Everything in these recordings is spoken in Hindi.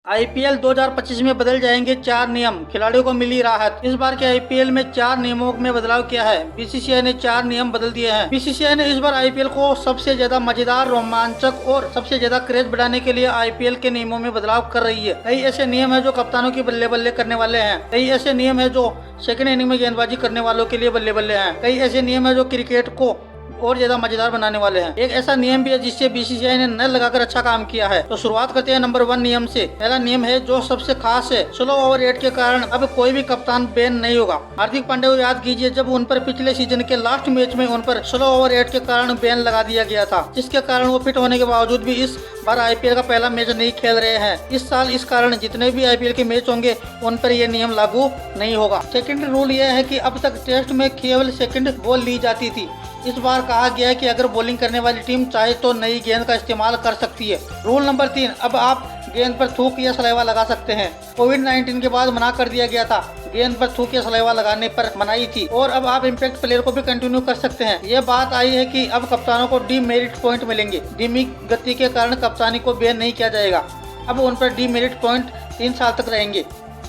आईपीएल 2025 में बदल जाएंगे 4 नियम, खिलाड़ियों को मिली राहत। इस बार के आईपीएल में 4 नियमों में बदलाव किया है। बीसीसीआई ने 4 नियम बदल दिए हैं। बीसीसीआई ने इस बार आईपीएल को सबसे ज्यादा मजेदार, रोमांचक और सबसे ज्यादा क्रेज बढ़ाने के लिए आईपीएल के नियमों में बदलाव कर रही है। कई ऐसे नियम है जो कप्तानों की बल्ले बल्ले करने वाले हैं। कई ऐसे नियम है जो सेकंड इनिंग में गेंदबाजी करने वालों के लिए बल्ले बल्ले हैं। कई ऐसे नियम है जो क्रिकेट को और ज्यादा मजेदार बनाने वाले हैं। एक ऐसा नियम भी है जिससे बीसीसीआई ने नल लगाकर अच्छा काम किया है। तो शुरुआत करते हैं नंबर 1 नियम से। पहला नियम है जो सबसे खास है, स्लो ओवर रेट के कारण अब कोई भी कप्तान बैन नहीं होगा। हार्दिक पांड्या को याद कीजिए, जब उन पर पिछले सीजन के लास्ट मैच में उन पर स्लो ओवर रेट के कारण बैन लगा दिया गया था, जिसके कारण वो फिट होने के बावजूद भी इस बार आईपीएल का पहला मैच नहीं खेल रहे हैं। इस साल इस कारण जितने भी आईपीएल के मैच होंगे उन पर यह नियम लागू नहीं होगा। सेकंड रूल यह है कि अब तक टेस्ट में केवल सेकंड बॉल ली जाती थी। इस बार कहा गया है कि अगर बॉलिंग करने वाली टीम चाहे तो नई गेंद का इस्तेमाल कर सकती है। रूल नंबर 3, अब आप गेंद पर थूक या सलाइवा लगा सकते हैं। कोविड-19 के बाद मना कर दिया गया था, गेंद पर थूक या सलाइवा लगाने पर मनाही थी, और अब आप इम्पैक्ट प्लेयर को भी कंटिन्यू कर सकते हैं। ये बात आई है कि अब कप्तानों को डीमेरिट पॉइंट मिलेंगे। धीमी गति के कारण कप्तानी को बैन नहीं किया जाएगा। अब उन पर डीमेरिट पॉइंट 3 साल तक रहेंगे।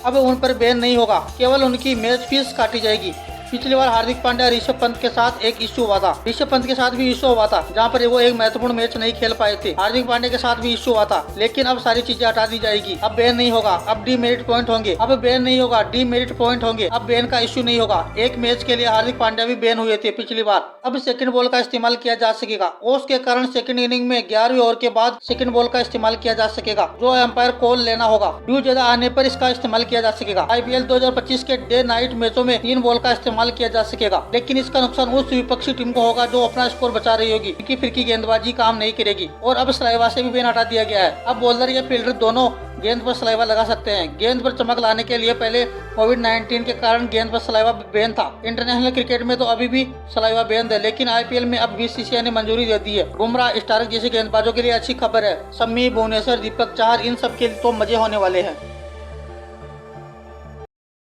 अब उन पर बैन नहीं होगा, केवल उनकी मैच फीस काटी जाएगी। पिछली बार हार्दिक पांड्या ऋषभ पंत के साथ एक इश्यू हुआ था। ऋषभ पंत के साथ भी इश्यू हुआ था, जहां पर वो एक महत्वपूर्ण मैच नहीं खेल पाए थे। हार्दिक पांड्या के साथ भी इश्यू हुआ था, लेकिन अब सारी चीजें हटा दी जाएगी। अब बैन नहीं होगा, अब डीमेरिट पॉइंट होंगे। अब बैन नहीं होगा, डीमेरिट पॉइंट होंगे। अब बैन का इश्यू नहीं होगा। एक मैच के लिए हार्दिक पांड्या भी बैन हुए थे पिछली बार। अब सेकंड बॉल का इस्तेमाल किया जा सकेगा। ओस के कारण सेकंड इनिंग में 11वीं ओवर के बाद सेकंड बॉल का इस्तेमाल किया जा सकेगा, जो एम्पायर कॉल लेना होगा। ड्यू ज्यादा आने पर इसका इस्तेमाल किया जा सकेगा। आईपीएल 2025 के डे नाइट मैचों में 3 बॉल का इस्तेमाल किया जा सकेगा, लेकिन इसका नुकसान उस विपक्षी टीम को होगा जो अपना स्कोर बचा रही होगी, क्योंकि फिरकी गेंदबाजी काम नहीं करेगी। और अब सलाइवा से भी बैन हटा दिया गया है। अब बॉलर या फील्डर दोनों गेंद पर सलाइवा लगा सकते हैं। गेंद पर चमक लाने के लिए पहले कोविड-19 के कारण गेंद पर सलाइवा बैन था। इंटरनेशनल क्रिकेट में तो अभी भी सलाइवा बैन है, लेकिन आईपीएल में अब बीसीसीआई ने मंजूरी दे दी है। बुमराह, स्टार्क जैसे गेंदबाजों के लिए अच्छी खबर है। शमी, भुवनेश्वर, दीपक चाहर, इन सब के तो मजे होने वाले हैं।